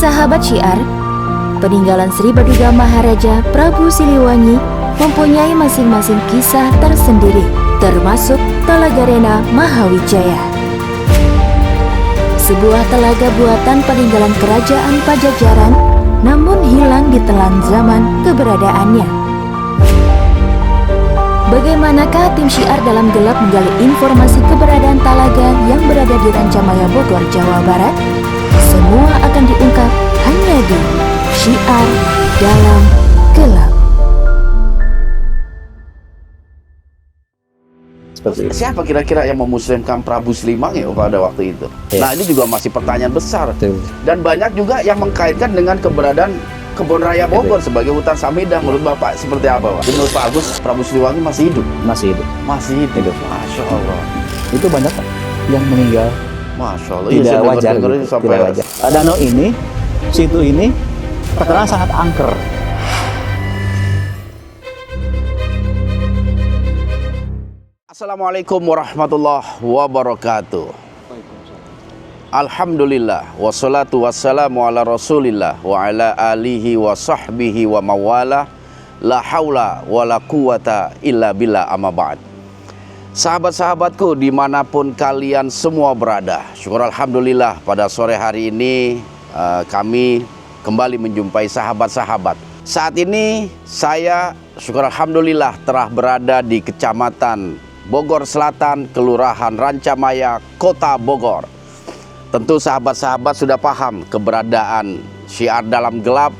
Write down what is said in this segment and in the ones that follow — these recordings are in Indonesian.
Sahabat Syiar, peninggalan Sri Baduga Maharaja Prabu Siliwangi mempunyai masing-masing kisah tersendiri, termasuk Talaga Rena Mahawijaya. Sebuah telaga buatan peninggalan kerajaan Pajajaran, namun hilang ditelan zaman keberadaannya. Bagaimanakah tim Syiar dalam gelap menggali informasi keberadaan talaga yang berada di Rancamaya, Bogor, Jawa Barat? Semua akan diungkap hanya di Syiar Dalam Gelap. Siapa kira-kira yang memuslimkan Prabu Siliwangi pada waktu itu? Ya. Nah, ini juga masih pertanyaan besar. Betul. Dan banyak juga yang mengkaitkan dengan keberadaan Kebun Raya Bogor sebagai hutan Samidah. Menurut Bapak seperti apa, Pak? Menurut Pak Agus, Prabu Siliwangi masih hidup? Masih hidup. Masih hidup. Masya Allah. Itu banyak Pak yang meninggal. Masya Allah. Tidak saya wajar. dengar Gitu. sampai Tidak wajar. Danau ini, situ ini terkenal sangat angker. Assalamualaikum warahmatullahi wabarakatuh. Alhamdulillah, wassalatu wassalamu ala rasulillah wa ala alihi wa sahbihi wa mawala. La haula wa la quwata illa billah, amma ba'd. Sahabat-sahabatku dimanapun kalian semua berada, syukur Alhamdulillah pada sore hari ini kami kembali menjumpai sahabat-sahabat. Saat ini saya syukur Alhamdulillah telah berada di Kecamatan Bogor Selatan, Kelurahan Rancamaya, Kota Bogor. Tentu sahabat-sahabat sudah paham keberadaan Syiar Dalam Gelap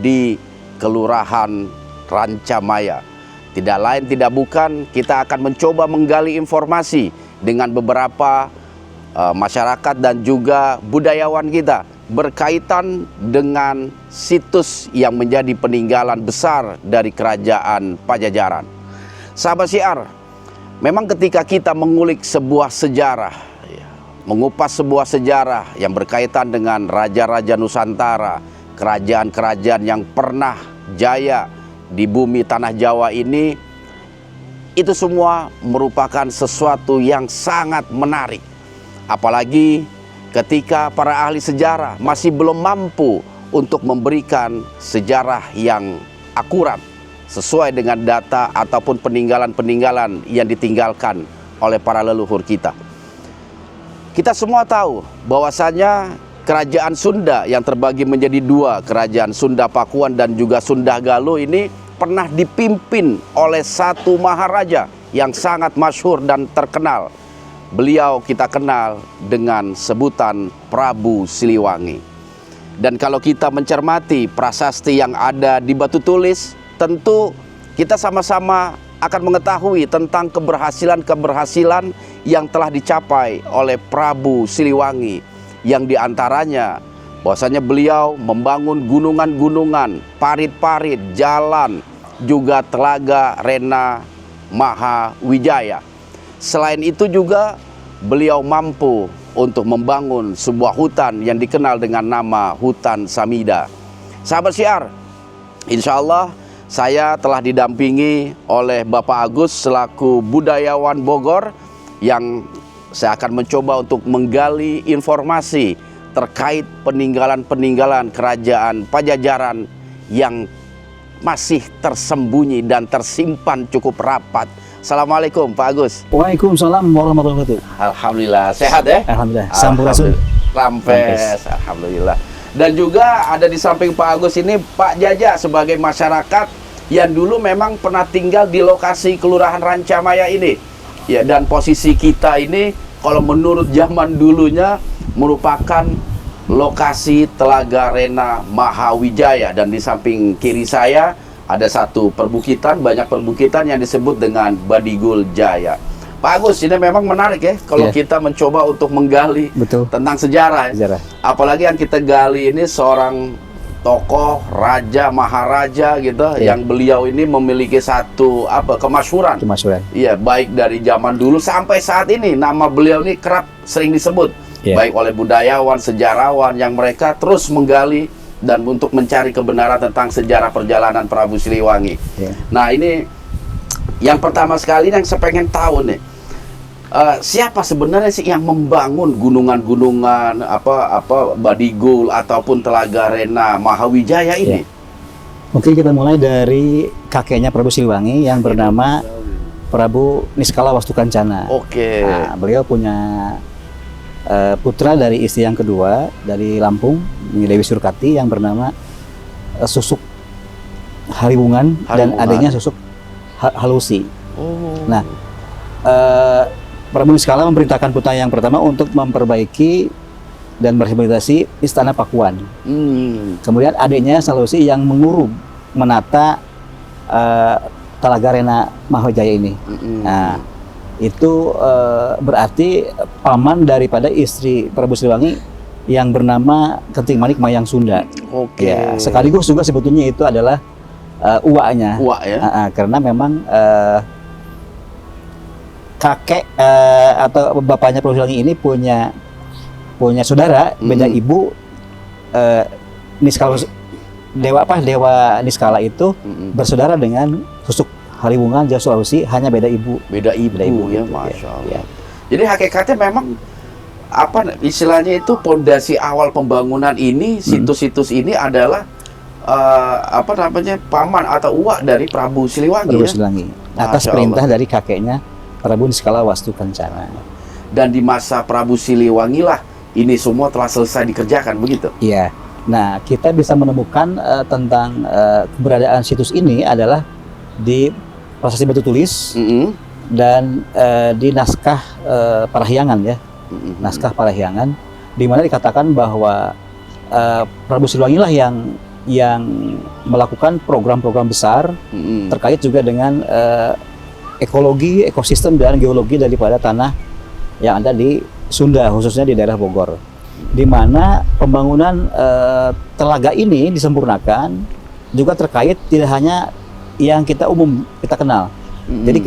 di Kelurahan Rancamaya. Tidak lain tidak bukan, kita akan mencoba menggali informasi dengan beberapa masyarakat dan juga budayawan kita berkaitan dengan situs yang menjadi peninggalan besar dari kerajaan Pajajaran. Sahabat Syiar, memang ketika kita mengulik sebuah sejarah, mengupas sebuah sejarah yang berkaitan dengan raja-raja Nusantara, kerajaan-kerajaan yang pernah jaya di bumi tanah Jawa ini, itu semua merupakan sesuatu yang sangat menarik. Apalagi ketika para ahli sejarah masih belum mampu untuk memberikan sejarah yang akurat sesuai dengan data ataupun peninggalan-peninggalan yang ditinggalkan oleh para leluhur kita. Kita semua tahu bahwasanya kerajaan Sunda yang terbagi menjadi dua, kerajaan Sunda Pakuan dan juga Sunda Galuh ini pernah dipimpin oleh satu maharaja yang sangat masyhur dan terkenal. Beliau kita kenal dengan sebutan Prabu Siliwangi. Dan kalau kita mencermati prasasti yang ada di batu tulis, tentu kita sama-sama akan mengetahui tentang keberhasilan-keberhasilan yang telah dicapai oleh Prabu Siliwangi, yang diantaranya bahwasanya beliau membangun gunungan-gunungan, parit-parit, jalan, juga Telaga Rena Mahawijaya. Selain itu juga beliau mampu untuk membangun sebuah hutan yang dikenal dengan nama Hutan Samidah. Sahabat Syiar, insya Allah saya telah didampingi oleh Bapak Agus selaku budayawan Bogor, yang saya akan mencoba untuk menggali informasi terkait peninggalan-peninggalan kerajaan Pajajaran yang masih tersembunyi dan tersimpan cukup rapat. Assalamualaikum Pak Agus. Waalaikumsalam warahmatullahi wabarakatuh. Alhamdulillah, sehat ya? Alhamdulillah. Sampurasun. Rampes. Alhamdulillah. Dan juga ada di samping Pak Agus ini Pak Jaja sebagai masyarakat yang dulu memang pernah tinggal di lokasi Kelurahan Rancamaya ini. Ya, dan posisi kita ini kalau menurut zaman dulunya merupakan lokasi Telaga Rena Mahawijaya, dan di samping kiri saya ada satu perbukitan, banyak perbukitan yang disebut dengan Badigul Jaya. Pak Agus, ini memang menarik ya kalau kita mencoba untuk menggali tentang sejarah. Apalagi yang kita gali ini seorang tokoh raja maharaja gitu, yang beliau ini memiliki satu kemasyhuran. Iya, baik dari zaman dulu sampai saat ini nama beliau ini kerap sering disebut baik oleh budayawan, sejarawan yang mereka terus menggali dan untuk mencari kebenaran tentang sejarah perjalanan Prabu Siliwangi. Nah, ini yang pertama sekali yang saya pengen tahu nih, siapa sebenarnya sih yang membangun gunungan-gunungan Badigul ataupun Telaga Rena Mahawijaya ini? Mungkin kita mulai dari kakeknya Prabu Siliwangi yang bernama Prabu Niskala Wastukancana. Oke. Nah, beliau punya putra dari istri yang kedua dari Lampung, Dewi Surkati, yang bernama Susuk Hariwungan dan adiknya Susuk Halusi. Nah, Prabu Niskala memerintahkan putra yang pertama untuk memperbaiki dan merehabilitasi Istana Pakuan. Kemudian adiknya Salusi yang menata Telaga Rena Mahawijaya ini. Nah, itu berarti paman daripada istri Prabu Siliwangi yang bernama Kenting Manik Mayang Sunda. Oke. Ya, sekaligus juga sebetulnya itu adalah uaknya. Uak ya. Karena memang kakek atau bapaknya Prabu Siliwangi ini punya saudara beda ibu, Niskala Dewa Niskala itu bersaudara dengan Susuk Hariwungan Jawa Sulawesi, hanya beda ibu. Beda ibu ya, gitu, Masya Allah. ya. Jadi hakikatnya memang istilahnya itu pondasi awal pembangunan ini, situs-situs ini adalah paman atau uak dari Prabu Siliwangi. Prabu ya? Siliwangi atas Masya perintah Allah. dari kakeknya Prabu Niskala Wastukancana. Dan di masa Prabu Siliwangi lah ini semua telah selesai dikerjakan, begitu? Iya. Nah, kita bisa menemukan tentang keberadaan situs ini adalah di prasasti batu tulis dan di naskah Parahyangan ya. Naskah Parahyangan di mana dikatakan bahwa Prabu Siliwangi lah yang melakukan program-program besar terkait juga dengan ekologi, ekosistem dan geologi daripada tanah yang ada di Sunda, khususnya di daerah Bogor, di mana pembangunan telaga ini disempurnakan juga terkait tidak hanya yang kita kenal. Jadi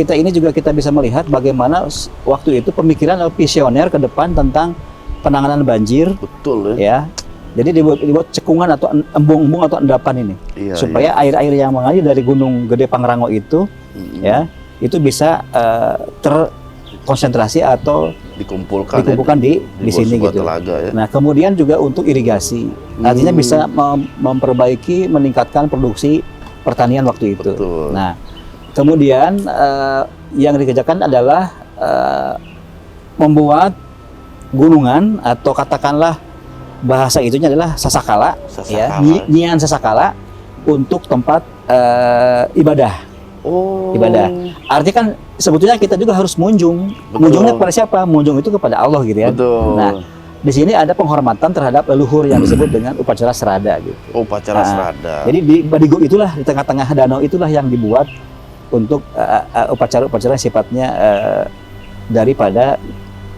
kita bisa melihat bagaimana waktu itu pemikiran visioner ke depan tentang penanganan banjir. Betul ya. Jadi dibuat cekungan atau embung-embung atau endapan ini, supaya air-air yang mengalir dari Gunung Gede Pangrango itu, ya, itu bisa terkonsentrasi atau dikumpulkan di sini gitu. Telaga, ya. Nah, kemudian juga untuk irigasi, artinya bisa memperbaiki, meningkatkan produksi pertanian waktu itu. Betul. Nah, kemudian yang dikerjakan adalah membuat gunungan atau katakanlah bahasa itunya adalah sasakala. Ya, nyian sasakala untuk tempat ibadah. Ibadah. Artinya kan sebetulnya kita juga harus munjung. Betul. Munjungnya kepada siapa? Munjung itu kepada Allah gitu ya. Betul. Nah, di sini ada penghormatan terhadap leluhur yang disebut dengan upacara serada gitu. Upacara serada. Jadi di Badigul itulah, di tengah-tengah danau itulah yang dibuat untuk upacara-upacara sifatnya daripada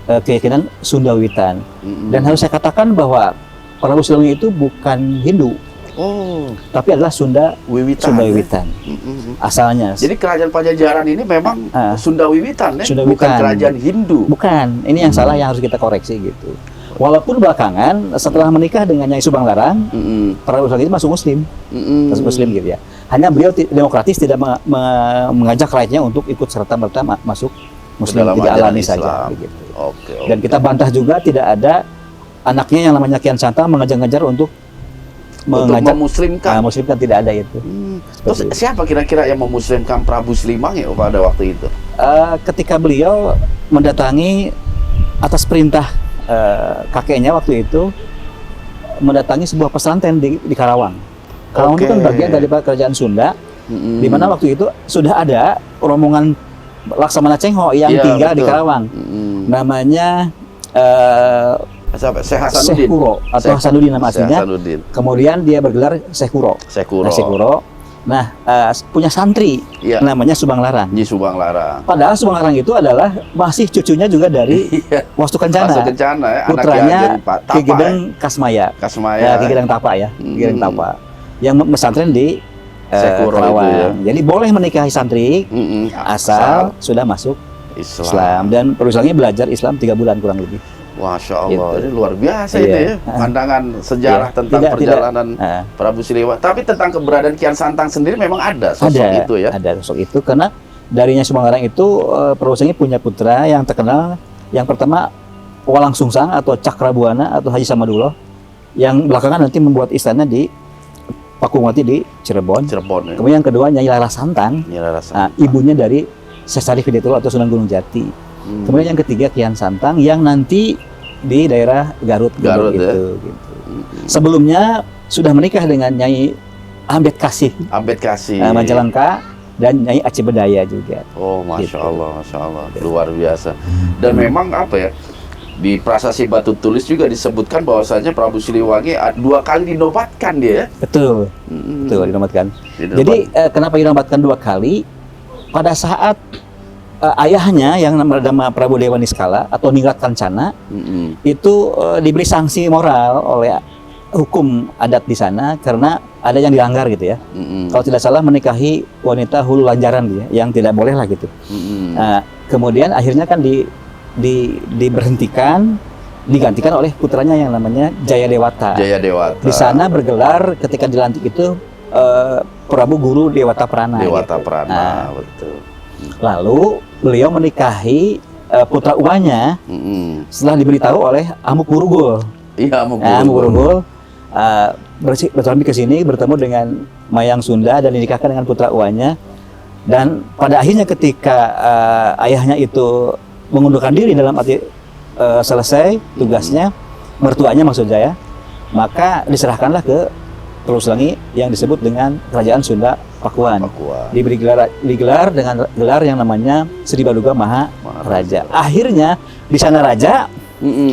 keyakinan Sunda Wiwitan. Dan harus saya katakan bahwa Prabu Siliwangi itu bukan Hindu. Tapi adalah Sunda Wiwitan. Asalnya. Jadi kerajaan Pajajaran ini memang Sunda Wiwitan ya? Sunda bukan Wiwitan. kerajaan Hindu. Bukan. Ini yang salah yang harus kita koreksi gitu. Walaupun belakangan setelah menikah dengan Nyai Subang Larang, Prabu Siliwangi itu masuk Muslim. Masuk Muslim gitu ya. Hanya beliau demokratis, tidak mengajak rakyatnya untuk ikut serta-merta masuk Muslim, tidak alami saja begitu. Dan kita bantah juga tidak ada anaknya yang namanya Kian Santang mengejar-ngejar untuk memuslimkan. Muslimkan, tidak ada itu. Terus siapa kira-kira yang memuslimkan Prabu Siliwangi pada waktu itu? Ketika beliau mendatangi atas perintah kakeknya waktu itu, mendatangi sebuah pesantren di Karawang. Karawang itu kan bagian dari kerajaan Sunda, di mana waktu itu sudah ada rombongan Laksamana Cengho yang tinggal di Karawang. Namanya Syekh Kuro atau Hasanuddin nama aslinya. Kemudian dia bergelar Syekh Kuro. Nah, punya santri namanya Subang Larang. Subang Larang. Padahal Subang Larang itu adalah masih cucunya juga dari Wastukencana. Putranya Ki Gedeng Kasmaya. Ki Gedeng Tapa ya. Ki Gedeng Tapa. Yang pesantren di Karawang. Jadi boleh menikahi santri asal sudah masuk Islam. Dan Prabu Siliwangi belajar Islam 3 bulan kurang lebih. Masya Allah, ini luar biasa ini ya, pandangan sejarah tentang perjalanan Prabu Siliwangi. Tapi tentang keberadaan Kian Santang sendiri memang ada sosok itu ya? Ada sosok itu, karena dari Nyai Sumanglarang itu Prabu Senggi punya putra yang terkenal. Yang pertama Walang Sungsang atau Cakrabuana atau Haji Samadullah, yang belakangan nanti membuat istana di Pakuwati di Cirebon. Cirebon ya. Kemudian yang kedua Nyai Rara Santang. Nyai Rara Santang. Ibunya dari Sesari Hidayatullah atau Sunan Gunung Jati. Kemudian yang ketiga Kian Santang yang nanti di daerah Garut Garut gitu, ya. gitu. Sebelumnya sudah menikah dengan Nyai Ambed Kasih Ambed Kasih. Majalengka dan Nyai Aceh Bedaya juga. Oh, masya Gitu. Allah, masya Allah, luar biasa. Dan memang apa ya, di Prasasti Batu Tulis juga disebutkan bahwasanya Prabu Siliwangi 2 kali dinobatkan dia. Betul, betul dinobatkan. Jadi kenapa dinobatkan 2 kali? Pada saat ayahnya yang bernama Prabu Dewa Niskala atau Ningrat Kancana itu diberi sanksi moral oleh hukum adat di sana karena ada yang dilanggar gitu ya. Kalau tidak salah menikahi wanita hulu lanjaran dia, yang tidak boleh lah gitu. Nah, kemudian akhirnya kan diberhentikan, digantikan oleh putranya yang namanya Jaya Dewata. Jaya Dewata. Di sana bergelar ketika dilantik itu Prabu Guru Dewata Prana. Dewata gitu. Prana, Nah, betul. lalu beliau menikahi putra uanya setelah diberitahu oleh Amuk Wurugul. Iya, Amuk Amuk Wurugul. Wurugul bertransit ke sini bertemu dengan Mayang Sunda dan dinikahkan dengan putra uanya. Dan pada akhirnya ketika ayahnya itu mengundurkan diri dalam arti selesai tugasnya, mertuanya maksudnya ya, maka diserahkanlah ke Prabu Siliwangi yang disebut dengan Kerajaan Sunda Pakuan. Diberi digelar dengan gelar yang namanya Sri Baduga Maharaja. Akhirnya di sana raja,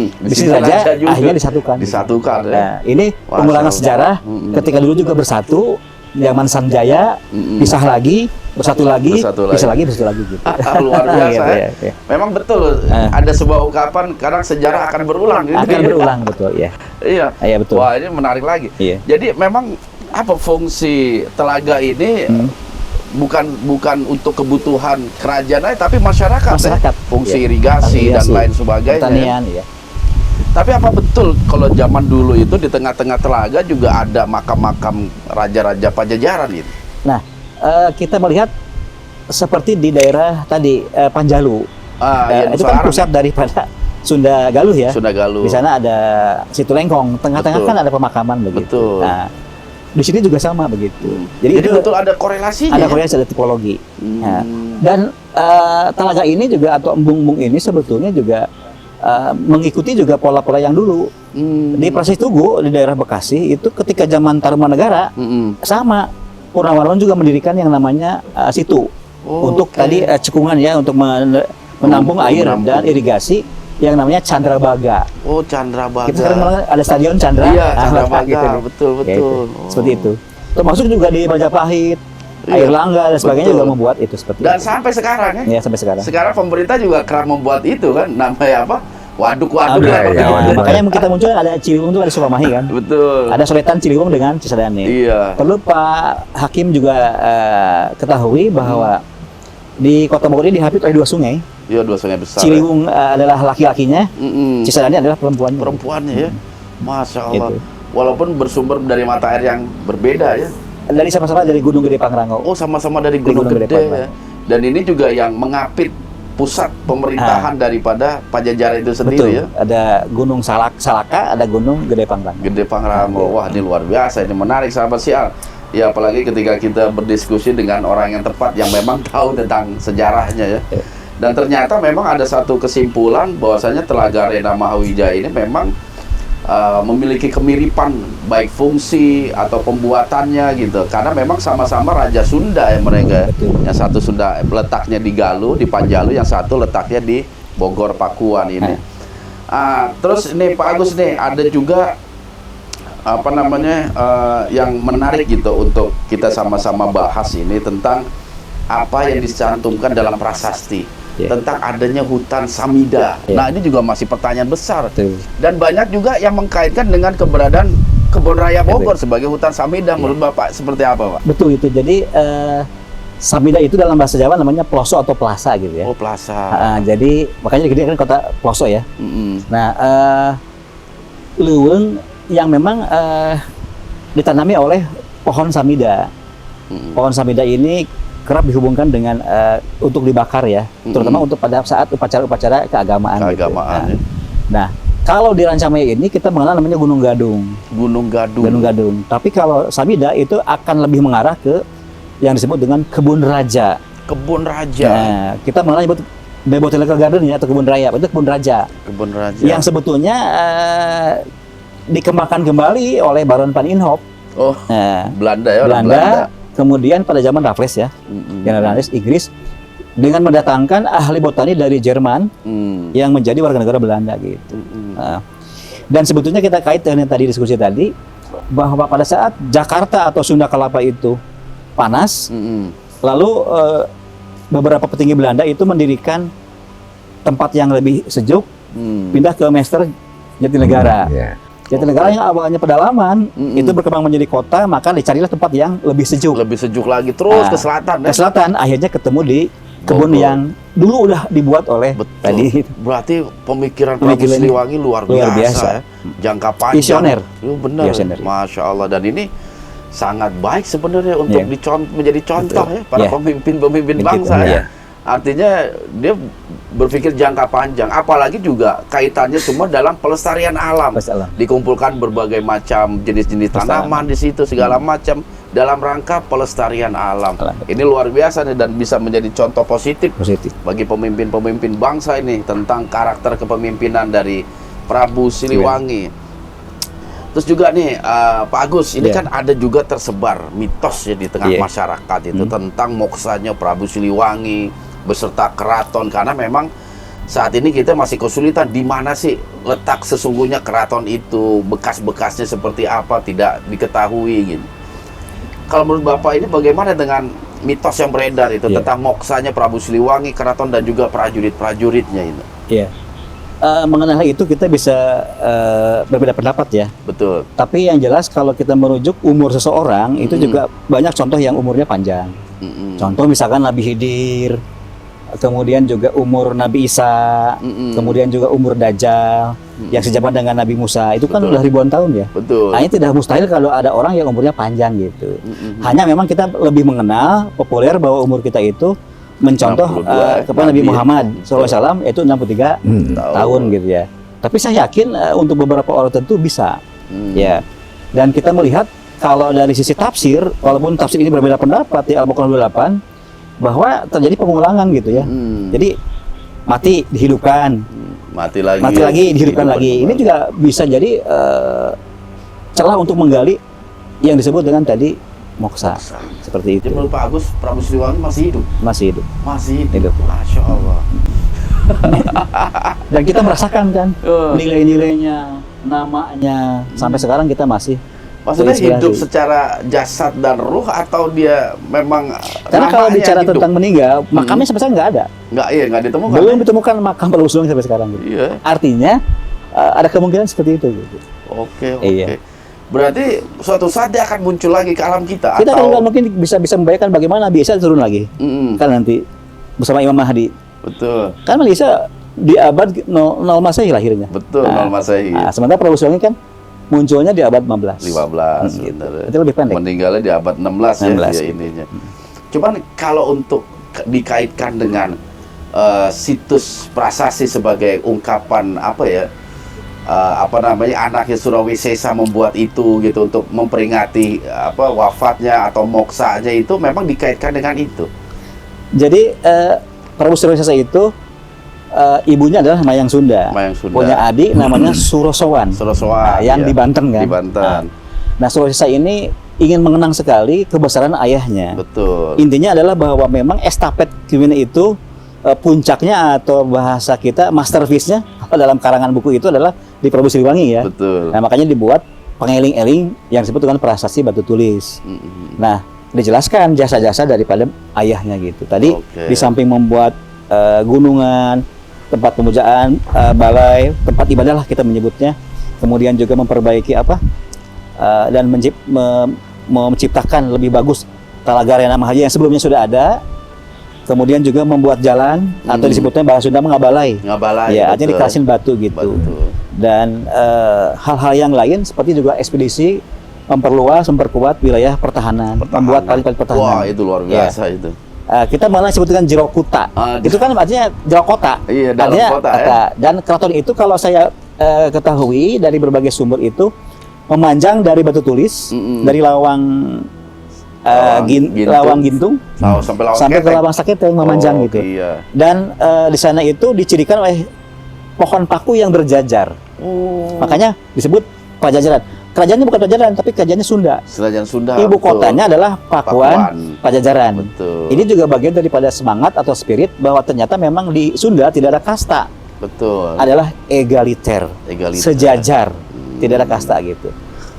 di sini raja akhirnya disatukan. Disatukan ya. Nah, ini pengulangan sejarah ketika dulu juga bersatu, zaman Sanjaya pisah lagi, bersatu lagi, pisah lagi, bersatu lagi gitu. Luar biasa gitu, ya. ya. Memang betul ada sebuah ungkapan kadang sejarah akan berulang gitu. Akan berulang betul ya. Iya. Iya betul. Wah, ini menarik lagi. Iya. Jadi memang apa fungsi telaga ini bukan untuk kebutuhan kerajaan aja, tapi masyarakat. Fungsi ya. irigasi dan lain sebagainya. Pertanian ya. Tapi apa betul kalau zaman dulu itu di tengah-tengah telaga juga ada makam-makam raja-raja Pajajaran itu? Nah, kita melihat seperti di daerah tadi Panjalu. Itu kan pusat daripada Sunda Galuh ya. Sunda Galuh. Di sana ada Situ Lengkong, tengah-tengah kan ada pemakaman begitu. Betul. Nah, di sini juga sama begitu. Jadi itu betul ada korelasinya. Ada korelasi, ada tipologi. Nah, dan telaga ini juga atau embung-embung ini sebetulnya juga mengikuti juga pola-pola yang dulu. Di Prasasti Tugu di daerah Bekasi itu ketika zaman Tarumanegara sama Purnawirawan juga mendirikan yang namanya situ untuk tadi cekungan ya, untuk menampung air dan irigasi yang namanya Candrabaga. Oh, Candrabaga. Kita sekarang ada stadion Chandra. Iya, Candrabaga. Gitu. Betul. Ya, itu. Seperti itu. Termasuk juga di Majapahit, Air Langga dan sebagainya juga membuat itu seperti dan itu. sampai sekarang ya. Ya, sampai sekarang. Sekarang pemerintah juga kerap membuat itu kan, namanya apa? Waduk-waduk lah. Makanya kita muncul ada Ciliwung itu ada Sukamahi kan. Betul. Ada soretan Ciliwung dengan Cisadane. Iya. Perlu Pak Hakim juga ketahui bahwa di Kota Bogor ini dihapit oleh 2 sungai. Iya, 2 sungai besar. Ciliwung adalah laki-lakinya, Cisadane adalah perempuannya. Perempuannya ya. Masya Allah. Gitu. Walaupun bersumber dari mata air yang berbeda ya. Dari sama-sama dari Gunung Gede Pangrango. Oh, sama-sama dari Gunung Gede ya. Dan ini juga yang mengapit pusat pemerintahan daripada Pajajaran itu sendiri. Betul. Ya. Ada Gunung Salaka, ada Gunung Gede Pangrango. Gede Pangrango. Wah, ini luar biasa, ini menarik sahabat sial. Ya, apalagi ketika kita berdiskusi dengan orang yang tepat yang memang tahu tentang sejarahnya ya. Dan ternyata memang ada satu kesimpulan bahwasanya Telaga Rena Mahawijaya ini memang memiliki kemiripan baik fungsi atau pembuatannya gitu, karena memang sama-sama Raja Sunda ya mereka. Yang satu Sunda letaknya di Galuh, di Panjalu, yang satu letaknya di Bogor Pakuan ini. Terus ini Pak Agus nih ada juga apa namanya yang menarik gitu untuk kita sama-sama bahas ini tentang apa yang dicantumkan dalam prasasti. Tentang adanya hutan Samida. Nah, ini juga masih pertanyaan besar. Dan banyak juga yang mengkaitkan dengan keberadaan Kebun Raya Bogor sebagai hutan Samida. Menurut Bapak seperti apa, Pak? Betul itu. Jadi Samida itu dalam bahasa Jawa namanya ploso atau plasa gitu ya. Oh, plasa. Jadi makanya gede kan kota ploso ya. Nah, leuweung yang memang ditanami oleh pohon Samida. Pohon Samida ini kerap dihubungkan dengan untuk dibakar ya, terutama untuk pada saat upacara-upacara keagamaan. Keagamaan. Gitu. Nah, kalau di Rancamaya ini kita mengenal namanya Gunung Gadung. Gunung Gadung. Gunung Gadung. Tapi kalau Sabida itu akan lebih mengarah ke yang disebut dengan Kebun Raja. Kebun Raja. Nah, kita mengenal Botanical Garden ya, atau Kebun Raya, itu Kebun Raja. Kebun Raja. Yang sebetulnya dikembangkan kembali oleh Baron van Inhofe. Oh, Belanda ya, orang Belanda. Kemudian pada zaman Raffles ya, General Raffles Inggris, dengan mendatangkan ahli botani dari Jerman yang menjadi warga negara Belanda gitu. Dan sebetulnya kita kait dengan tadi diskusi tadi, bahwa pada saat Jakarta atau Sunda Kelapa itu panas, lalu beberapa petinggi Belanda itu mendirikan tempat yang lebih sejuk, pindah ke Mester Jatinegara. Jatinegara yang awalnya pedalaman, itu berkembang menjadi kota, maka dicarilah tempat yang lebih sejuk. Lebih sejuk lagi, terus ke selatan. Ke selatan, akhirnya ketemu di kebun yang dulu udah dibuat oleh tadi. Berarti pemikiran Prabu Siliwangi luar biasa. Ya. Jangka panjang. Visioner. Benar. Masya Allah. Dan ini sangat baik sebenarnya untuk menjadi contoh ya para pemimpin-pemimpin bangsa ya. Artinya dia berpikir jangka panjang, apalagi juga kaitannya semua dalam pelestarian alam. Dikumpulkan berbagai macam jenis-jenis tanaman di situ segala macam dalam rangka pelestarian alam. Ini luar biasa nih, dan bisa menjadi contoh positif bagi pemimpin-pemimpin bangsa ini tentang karakter kepemimpinan dari Prabu Siliwangi. Terus juga nih Pak Agus, ini kan ada juga tersebar mitos ya di tengah masyarakat itu tentang moksanya Prabu Siliwangi beserta keraton, karena memang saat ini kita masih kesulitan di mana sih letak sesungguhnya keraton itu, bekas-bekasnya seperti apa tidak diketahui gitu. Kalau menurut Bapak ini bagaimana dengan mitos yang beredar itu tentang moksanya Prabu Siliwangi, keraton dan juga prajurit-prajuritnya itu? Mengenai itu kita bisa berbeda pendapat ya. Betul. Tapi yang jelas kalau kita merujuk umur seseorang itu juga banyak contoh yang umurnya panjang. Contoh misalkan Nabi Khidir, kemudian juga umur Nabi Isa, kemudian juga umur Dajjal yang sejaman dengan Nabi Musa. Itu kan udah ribuan tahun ya. Betul. Hanya tidak mustahil kalau ada orang yang umurnya panjang gitu. Hanya memang kita lebih mengenal populer bahwa umur kita itu mencontoh kepada Nabi Muhammad SAW yaitu 63 tahun gitu ya. Tapi saya yakin untuk beberapa orang tentu bisa ya. Dan kita melihat kalau dari sisi tafsir, walaupun tafsir ini berbeda pendapat di Al-Baqarah 28 bahwa terjadi pengulangan gitu ya. Jadi mati dihidupkan, mati lagi dihidupkan lagi. Ini juga bisa jadi celah untuk menggali yang disebut dengan tadi moksa. Seperti itu. Jadi menurut Pak Agus, Prabu Siliwangi masih hidup? Masih hidup. Masih hidup. Masya Allah. Dan kita merasakan kan nilai-nilainya, namanya, sampai sekarang kita masih. Maksudnya hidup secara jasad dan ruh, atau dia memang karena kalau bicara hidup tentang meninggal, makamnya sampai sekarang nggak ada. Nggak ditemukan. Belum ditemukan makam Prabu Siliwangi sampai sekarang. Gitu. Iya. Artinya ada kemungkinan seperti itu. Gitu. Oke. Berarti suatu saat dia akan muncul lagi ke alam kita. Kita kan mungkin bisa membayangkan bagaimana Nabi Isa turun lagi. Kan nanti bersama Imam Mahdi. Betul. Kan Nabi Isa di abad 0 Masehi lahirnya. Betul, 0 Masehi. Sementara Prabu Siliwangi kan munculnya di abad 15. Gitu. Itu lebih pendek. Meninggalnya di abad 16 ya ininya. Cuman kalau untuk dikaitkan dengan situs prasasti sebagai ungkapan anaknya Surawisesa membuat itu gitu untuk memperingati wafatnya atau moksanya, itu memang dikaitkan dengan itu. Jadi Prabu Surawisesa itu ibunya adalah Mayang Sunda. Punya adik namanya Surosowan. Yang di Banten kan. Di Banten. Nah, Surawisesa ini ingin mengenang sekali kebesaran ayahnya. Betul. Intinya adalah bahwa memang estafet kewin itu puncaknya atau bahasa kita masterpiece-nya dalam karangan buku itu adalah di Prabu Siliwangi ya. Betul. Nah, makanya dibuat pengeling-eling yang disebut dengan prasasti batu tulis. Nah, dijelaskan jasa-jasa daripada ayahnya gitu. Tadi di samping membuat gunungan, tempat pemujaan, balai, tempat ibadah lah kita menyebutnya. Kemudian juga memperbaiki dan menciptakan lebih bagus Talaga Rena Mahaja yang sebelumnya sudah ada. Kemudian juga membuat jalan atau disebutnya bahasa Sunda ngabalai. Ya, artinya dikasih batu gitu. Dan hal-hal yang lain seperti juga ekspedisi memperluas, memperkuat wilayah pertahanan. Membuat paling pertahanan. Wah, itu luar biasa itu. kita malah sebut dengan jero kuta. Itu kan artinya jero kota. Iya, dalam artinya, kota ya. Dan keraton itu kalau saya ketahui dari berbagai sumber itu memanjang dari batu tulis, dari lawang lawang gintung sampai ke lawang saketeng memanjang gitu. Iya. Dan di sana itu dicirikan oleh pohon paku yang berjajar. Makanya disebut Pajajaran. Kerajaannya bukan Pajajaran, tapi kerajaannya Sunda. Kerajaan Sunda. Ibu kotanya adalah Pakuan, Pajajaran. Betul. Ini juga bagian daripada semangat atau spirit bahwa ternyata memang di Sunda tidak ada kasta. Betul. Adalah egaliter. Sejajar. Tidak ada kasta gitu.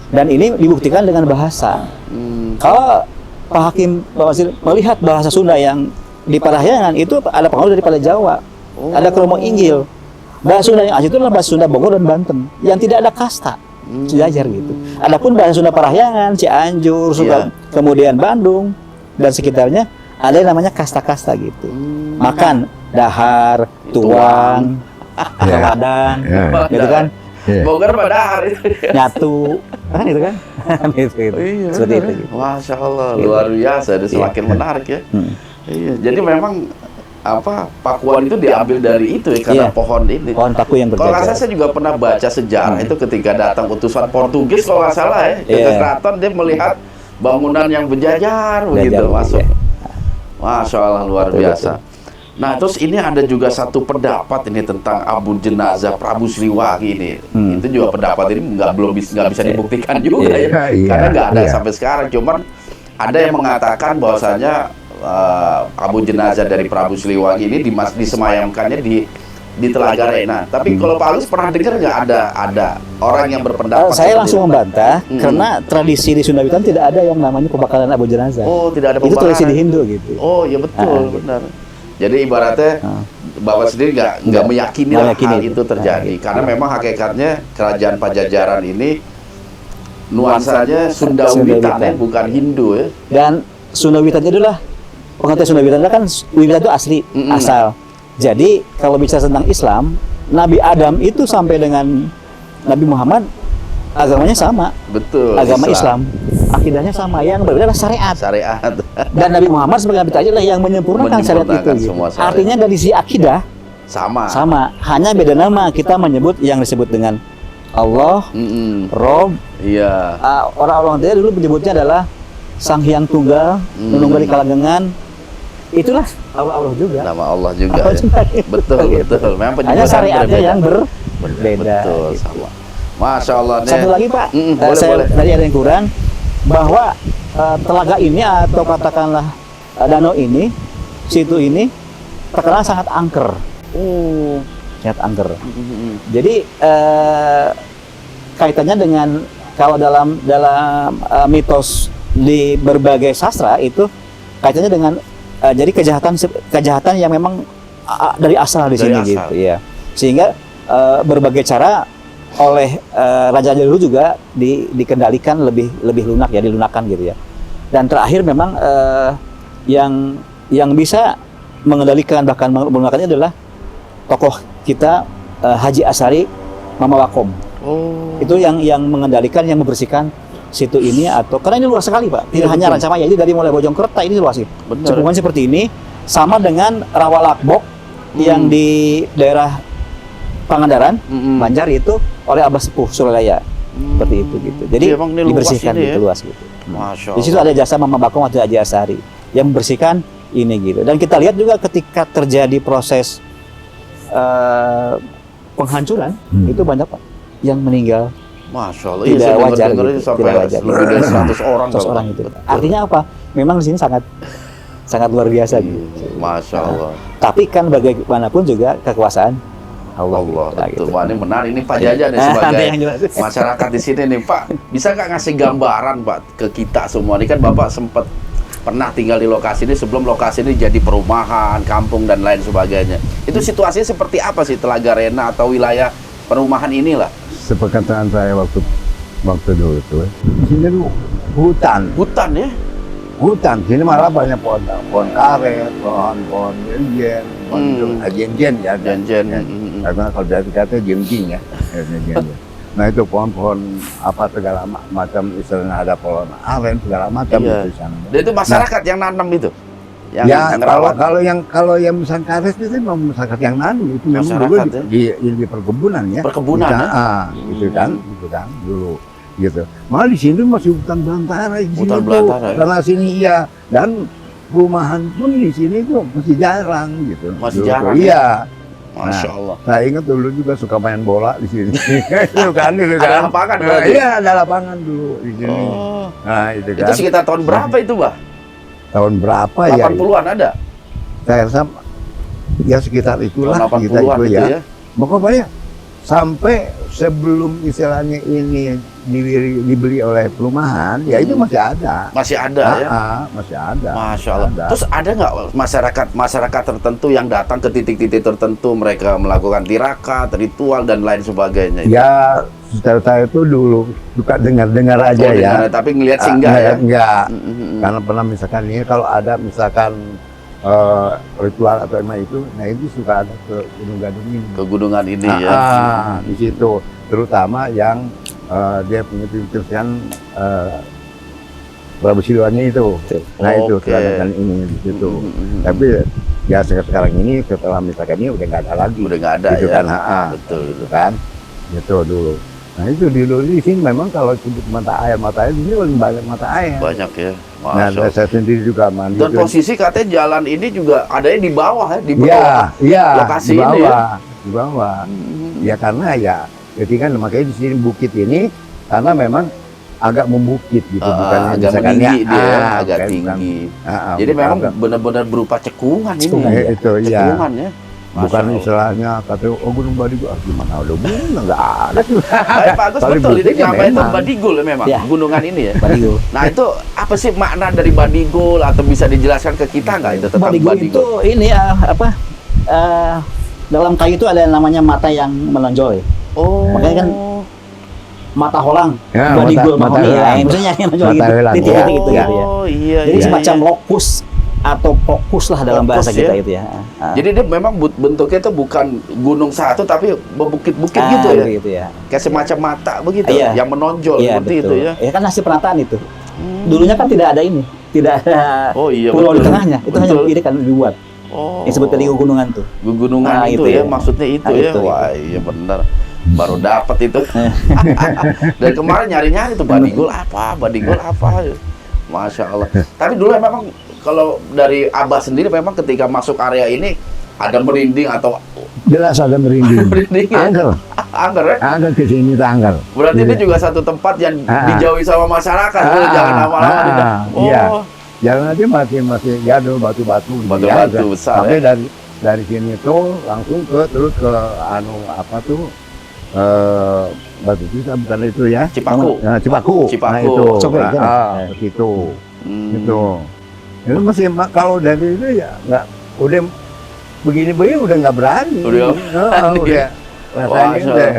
Dan ini dibuktikan dengan bahasa. Kalau Pak Hakim melihat bahasa Sunda yang di Parahyangan itu ada pengaruh daripada Jawa. Ada kromo inggil. Bahasa Sunda yang asli itu adalah bahasa Sunda Bogor dan Banten yang tidak ada kasta. Sejajar gitu. Adapun bahasa Sunda Parahyangan, Cianjur, kemudian Bandung dan sekitarnya ada yang namanya kasta-kasta gitu. Makan, dahar, tuang, wadang, gitu kan? Bogor dahar itu. Nyatu, kan itu kan? gitu. Seperti itu. Gitu. Masya Allah, luar biasa. Semakin menarik ya. Iya. Jadi memang Pakuan itu diambil dari itu ya, karena pohon ini. Pohon paku yang berjajar. Kalau nggak salah saya juga pernah baca sejarah itu ketika datang utusan Portugis kalau nggak salah ya ke keraton, dia melihat bangunan yang berjajar begitu masuk. Masya Allah, luar biasa. Nah terus ini ada juga satu pendapat ini tentang Abu Jenazah Prabu Siliwangi ini. Itu juga pendapat ini nggak bisa dibuktikan juga ya, karena nggak ada sampai sekarang. Cuman ada yang mengatakan bahwasanya Abu Jenazah dari Prabu Siliwangi ini disemayamkannya di Telaga Rena. Tapi kalau Pak Agus pernah dengar nggak ada orang yang berpendapat? Saya langsung membantah karena tradisi di Sunda Witan tidak ada yang namanya pembakaran Abu Jenazah. Oh, tidak ada pembakaran. Itu tradisi di Hindu gitu. Oh, ya betul, benar. Jadi ibaratnya Bapak sendiri nggak meyakini hal itu terjadi, karena memang hakikatnya kerajaan Pajajaran ini nuansanya Sunda Witan ya, bukan Hindu ya. Dan Sunda Witan itu adalah pengertian Sunda Witan kan Witan itu asli, asal. Jadi kalau bicara tentang Islam, Nabi Adam itu sampai dengan Nabi Muhammad agamanya sama. Betul. Agama Islam. Akidahnya sama, yang berbeda adalah syariat. Dan Nabi Muhammad sebagai Nabi adalah yang menyempurnakan syariat itu. Artinya dari sisi akidah sama. Hanya beda nama. Kita menyebut yang disebut dengan Allah, Rob. Iya. Orang-orang dia dulu menyebutnya adalah Sang Hyang Tunggal, Nununggal Kalangengan. Itulah Allah juga. Nama Allah juga. Betul. Memang hanya syariatnya yang berbeda. Betul. Gitu. Sama. Masya Allah. Satu lagi Pak, boleh. tadi ada yang kurang, bahwa telaga ini atau katakanlah danau ini, situ ini terkenal sangat angker. Sangat angker. Jadi kaitannya dengan kalau dalam mitos di berbagai sastra itu kaitannya dengan jadi kejahatan yang memang dari asal di sini gitu ya. Sehingga berbagai cara oleh raja dulu juga dikendalikan lebih lunak ya, dilunakkan gitu ya. Dan terakhir memang yang bisa mengendalikan bahkan melunakkannya adalah tokoh kita Haji Asari Mama Wakom. Itu yang mengendalikan, yang membersihkan situ ini, atau karena ini luas sekali Pak. Tidak hanya Rancamaya, ini dari mulai Bojongkerta ini luas sih. Cekungan seperti ini sama dengan Rawalakbok yang di daerah Pangandaran, Banjar itu oleh Abah Sepuh Suralaya. Seperti itu gitu. Jadi dibersihkan gitu, luas gitu. Di situ ada jasa Mama Bakong atau Haji Asari yang membersihkan ini gitu. Dan kita lihat juga ketika terjadi proses penghancuran itu banyak Pak yang meninggal. Masya Allah. Tidak wajar gitu. Sampai lebih dari 100 orang itu. Artinya apa? Memang di sini sangat luar biasa gitu. Masya Allah. Tapi kan bagaimanapun juga kekuasaan Allah. Betul. Wah, ini menarik. Ini Pak Jaja nih sebagai masyarakat di sini nih Pak. Bisa nggak ngasih gambaran Pak ke kita semua? Ini kan Bapak sempat pernah tinggal di lokasi ini sebelum lokasi ini jadi perumahan, kampung dan lain sebagainya. Itu situasinya seperti apa sih Telaga Rena atau wilayah perumahan inilah? Sepengetahuan saya waktu dulu itu, sini tuh hutan ya? Hutan. Sini malah banyak pohon karet, pohon jenjen, jenjen ya. Karena kalau dari kata jenjing ya. Nah itu pohon-pohon apa segala macam, istilahnya ada pohon aren segala macam di sana. Dan itu masyarakat yang nanam itu? yang rawat? Kalau yang Musang Karet itu memang masyarakat yang nanu itu memang dulu Masyarakat, di perkebunan ya. Perkebunan, Kita, ya? gitu kan dulu gitu. Malah di sini masih hutan belantara di sini Hutan tuh. belantara, ya? Karena sini iya, dan perumahan pun di sini tuh masih jarang gitu. Masih Dulu jarang, tuh. Iya. Masya Allah. Saya ingat dulu juga suka main bola di sini. Itu kan, Ada lapangan berarti? Iya, ada lapangan dulu di sini. Oh. Nah, itu kan. Itu sekitar tahun berapa itu, Bah? Tahun berapa ya? 80-an ada? Saya rasa ya sekitar itulah Tahun kita 80-an itu itu ya. ya. Pokoknya sampai sebelum istilahnya ini dibeli oleh perumahan, ya itu masih ada. Masih ada ya? Masih ada. Masya Allah. Ada. Terus ada nggak masyarakat tertentu yang datang ke titik-titik tertentu, mereka melakukan tirakat, ritual dan lain sebagainya? Ya, saya itu dulu suka dengar-dengar aja Oh, ya. dengar, tapi ngelihat sih enggak ya? Enggak. Mm-mm. Karena pernah misalkan ini kalau ada misalkan ritual atau emang itu, nah itu suka ada ke Gunung Gadung ini. Kegunungan ini ya. Di situ, terutama yang dia punya pimpinan Prabu Siliwangi itu. Nah itu Oke. selatan ini di situ. Mm-mm. Tapi ya sekarang ini setelah misalkan ini udah nggak ada lagi. Udah nggak ada gitu ya? kan, Betul. gitu kan. Gitu dulu. Nah itu di sini memang kalau sebut mata air di sini paling banyak mata air. Banyak ya. Nah, Masya Allah. saya sendiri juga mandi. Dan posisi katanya jalan ini juga adanya di bawah ya, di Iya, bawah. iya, lokasi di ini bawah, ya? di bawah. Hmm. Ya karena ya, jadi kan makanya di sini bukit ini karena memang agak membukit gitu, bukan agak misalkan meninggi dia, agak bukan, tinggi. bukan, Jadi bukan, memang bukan. benar-benar berupa cekungan ini. Cekungan, ya. Itu iya. Cekungan ya. Bukan Masya Allah. istilahnya kata Gunung Badigul, gimana udah gunung nggak ada tuh. Baik, Pak Agus, Tapi betul ini buktinya namanya itu memang. Badigul ya memang, Ya. gunungan ini ya. Badigul. Nah itu apa sih makna dari Badigul atau bisa dijelaskan ke kita nggak itu tentang Badigul itu ini dalam kayu itu ada yang namanya mata yang menonjol ya. Oh. Makanya kan mata holang, Ya, Badigul mata mahoni helang. ya. Maksudnya yang menonjol Mata gitu, helang, titik-titik ya. itu gitu ya. Oh iya. Jadi iya, semacam iya. lokus atau fokus lah dalam Fokus, bahasa ya. kita itu ya. Jadi dia memang bentuknya itu bukan gunung satu tapi berbukit-bukit gitu ya. Gitu ya. Kayak semacam mata begitu Iya. yang menonjol Iya, seperti betul. itu ya. Ya kan hasil penataan itu. Dulunya kan tidak ada ini, tidak ada Oh iya, pulau di betul. tengahnya. Itu hanya Betul. ini kan dibuat. Oh. Yang disebut tadi gunungan tuh. Gunungan Nah, itu itu ya, ya. maksudnya itu Nah, ya. itu, Wah, iya benar. Baru dapat itu. Dan kemarin nyari-nyari tuh Badigul apa. Masya Allah. Tapi dulu memang kalau dari Abah sendiri memang ketika masuk area ini ada merinding atau Jelas ada merinding. merinding ya? Angker ya? Angker ke sini tanggal. Berarti ini juga satu tempat yang dijauhi sama masyarakat, jangan lama-lama tidak. Oh, Iya. Jalan aja masih ya ada batu-batu. Batu-batu besar, Tapi dari sini tuh langsung terus ke apa tuh batu itu bukan itu ya. Cipaku. Nah, Cipaku. Cipaku. Nah, itu. Coklat, kan? Ke situ. Hmm. Itu. Itu masih kalau dari itu ya nggak udah begini udah nggak berani. Udah udah rasanya Masya udah,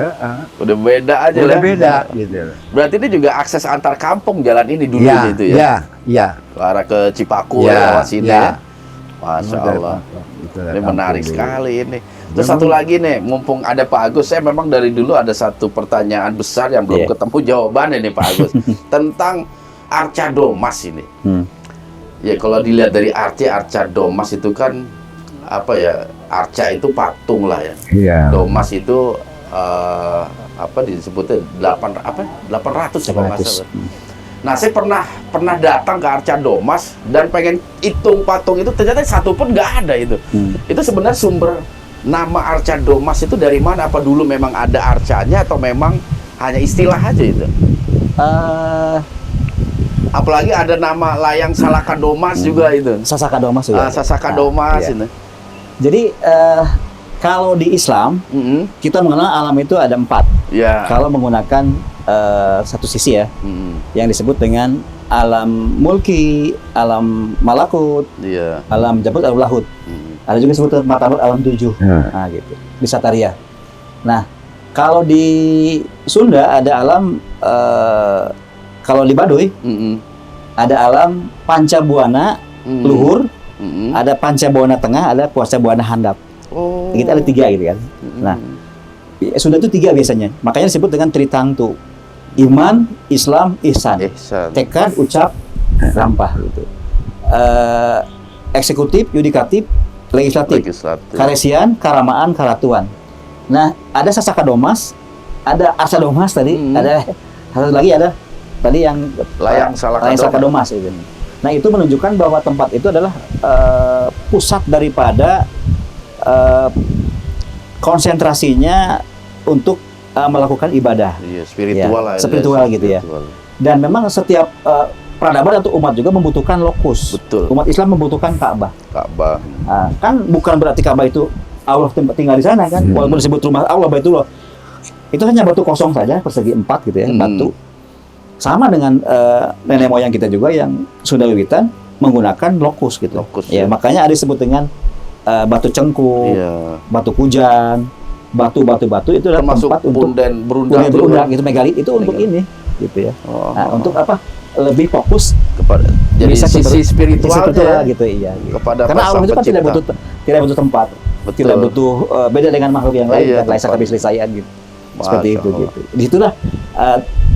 Udah beda aja udah lah. beda gitu. Berarti ini juga akses antar kampung jalan ini dulu Iya, gitu ya. Iya. Ke arah ke Cipaku Iya, ya, lewat sini iya. ya. Masya Allah. Ini menarik sekali ini. Terus Memang- satu lagi nih, mumpung ada Pak Agus, saya memang dari dulu ada satu pertanyaan besar yang belum Iya. ketemu jawabannya nih Pak Agus. Tentang Arca Domas ini. Ya kalau dilihat dari Arca Domas itu kan apa ya? Arca itu patung lah ya. Iya. Domas itu apa disebutnya 800 ya kalau nggak 800. salah. Nah saya pernah datang ke Arca Domas dan pengen hitung patung itu ternyata satu pun nggak ada itu. Itu sebenarnya sumber nama Arca Domas itu dari mana? Apa dulu memang ada arcanya atau memang hanya istilah aja itu? Apalagi ada nama layang Salaka Domas juga itu. Sasaka Domas juga. Sasaka Domas iya. itu. Jadi kalau di Islam Mm-mm. kita mengenal alam itu ada 4. Ya. Kalau menggunakan satu sisi ya, Mm-mm. yang disebut dengan alam mulki, alam malakut, Iya. alam jabut, alam lahut. Mm. Ada juga disebut matabut alam 7. Nah gitu. Di Sataria. Nah kalau di Sunda ada alam kalau di Baduy Mm-mm. ada alam Pancabuana Mm. luhur, Mm-mm. ada Pancabuana tengah, ada Pancabuana handap. Oh. Kita ada 3 gitu kan. Mm-mm. Nah, Sunda itu 3 biasanya. Makanya disebut dengan Tritangtu. Iman, Islam, Ihsan. Ihsan. Tekad, ucap, rampah gitu. eksekutif, yudikatif, legislatif. Karesian, karamaan, karatuan. Nah, ada sasaka domas, ada arsa domas tadi, ada satu lagi ada tadi yang layang salaka domas itu. Nah, itu menunjukkan bahwa tempat itu adalah pusat daripada konsentrasinya untuk melakukan ibadah. Iya, spiritual lah. Spiritual gitu ya. Dan memang setiap peradaban atau umat juga membutuhkan lokus. Betul. Umat Islam membutuhkan Ka'bah. Nah, kan bukan berarti Ka'bah itu Allah tinggal di sana kan, walaupun disebut rumah Allah Baitullah. Itu hanya batu kosong saja, persegi 4 gitu ya, batu. Sama dengan nenek moyang kita juga yang Sunda Wiwitan menggunakan lokus gitu. Ya, makanya ada disebut dengan batu cengkuk, batu kujang, batu itu adalah termasuk tempat untuk berundak gitu, megalit itu untuk ini gitu ya. Untuk apa? Lebih fokus kepada jadi sisi spiritual gitu, iya. Kepada karena Allah itu kan tidak butuh tempat. Betul. Tidak butuh beda dengan makhluk yang lain, laisa kamislihi gitu. Seperti itu gitu. Disitulah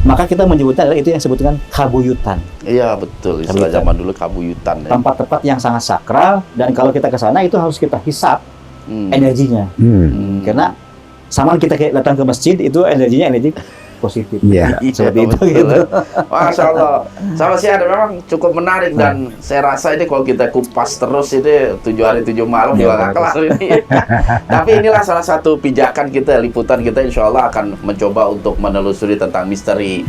maka kita menyebutnya adalah itu yang disebut dengan kabuyutan. Iya, betul. Istilah zaman dulu kabuyutan. Tempat-tempat yang sangat sakral, dan kalau kita ke sana itu harus kita hisap energinya. Karena sama kita kayak datang ke masjid itu energinya energi positif. Iya. Seperti itu betul, gitu. Masya Allah. Sama sih ada memang cukup menarik, dan saya rasa ini kalau kita kupas terus ini 7 hari 7 malam juga nggak kelar ini. Tapi inilah salah satu pijakan kita, liputan kita insya Allah akan mencoba untuk menelusuri tentang misteri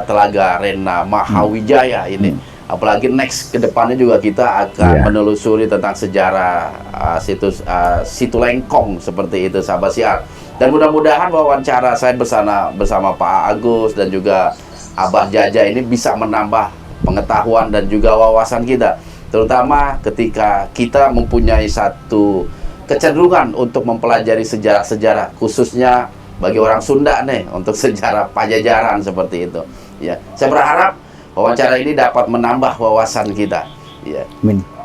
Telaga Rena Mahawijaya ini. Apalagi next ke depannya juga kita akan menelusuri tentang sejarah situs Situ Lengkong seperti itu, sahabat siar. Dan mudah-mudahan wawancara saya bersama Pak Agus dan juga Abah Jaja ini bisa menambah pengetahuan dan juga wawasan kita, terutama ketika kita mempunyai satu kecenderungan untuk mempelajari sejarah-sejarah, khususnya bagi orang Sunda nih, untuk sejarah Pajajaran seperti itu. Ya, saya berharap wawancara ini dapat menambah wawasan kita. Ya.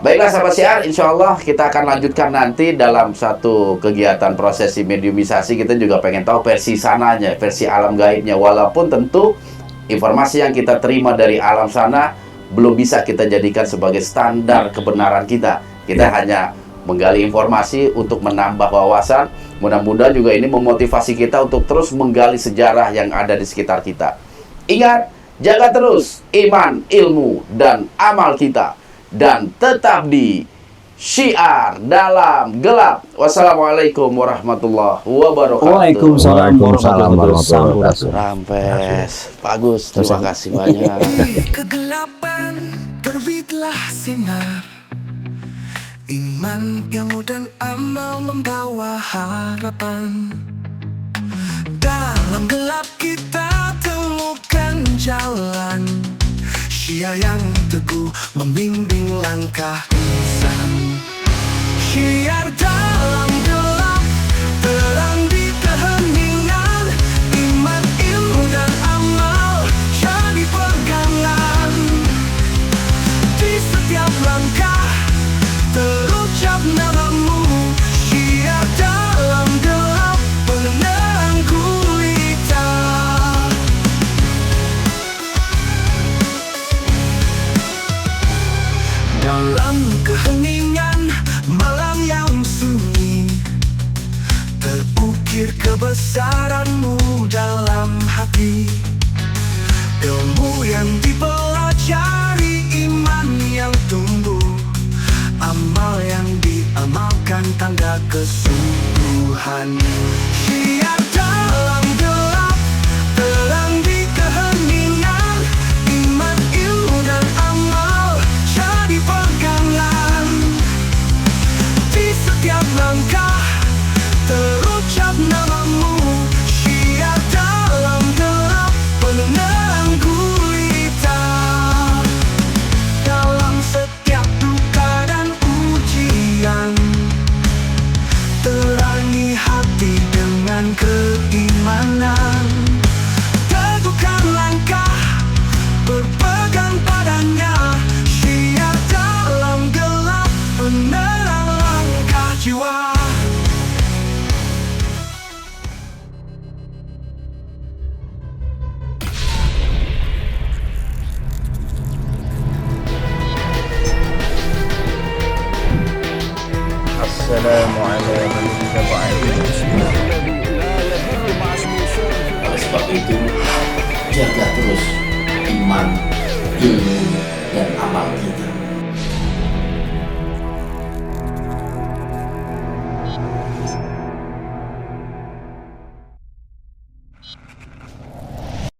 Baiklah sahabat siar, insya Allah kita akan lanjutkan nanti dalam satu kegiatan prosesi mediumisasi. Kita juga pengen tahu versi sananya, versi alam gaibnya. Walaupun tentu informasi yang kita terima dari alam sana belum bisa kita jadikan sebagai standar kebenaran kita. Kita hanya menggali informasi untuk menambah wawasan. Mudah-mudahan juga ini memotivasi kita untuk terus menggali sejarah yang ada di sekitar kita. Ingat, jaga terus iman, ilmu, dan amal kita. Dan tetap di Syiar Dalam Gelap. Wassalamualaikum warahmatullahi wabarakatuh. Waalaikumsalam warahmatullahi wabarakatuh. Rampes, bagus, terima kasih banyak. Kegelapan terbitlah sinar, iman, ilmu dan amal membawa harapan. Dalam gelap kita temukan jalan, Syiar yang teguh membimbing langkah insan. Syiar dalam gelap, terang di keheningan, iman, ilmu dan amal jadi pegangan. Di setiap langkah terucap namamu, Syiar dalam gelap, penerang gulita. Dalam keheningan malam yang sunyi, terukir kebesaranmu dalam hati. Ilmu yang dipelajari, iman yang tumbuh, amal yang diamalkan, tanda kesungguhan. Syiar dalam gelap, terang di keheningan, iman, ilmu dan amal jadi pegangan. Di setiap langkah terucap namamu, Syiar dalam gelap, penerang gulita. Dalam setiap duka dan ujian, terangi hati dengan keimanan. Teguhkan langkah, berpegang padanya, Syiar dalam gelap, penerang langkah jiwa. Oleh sebab itu, jaga terus iman, ilmu, dan amal kita.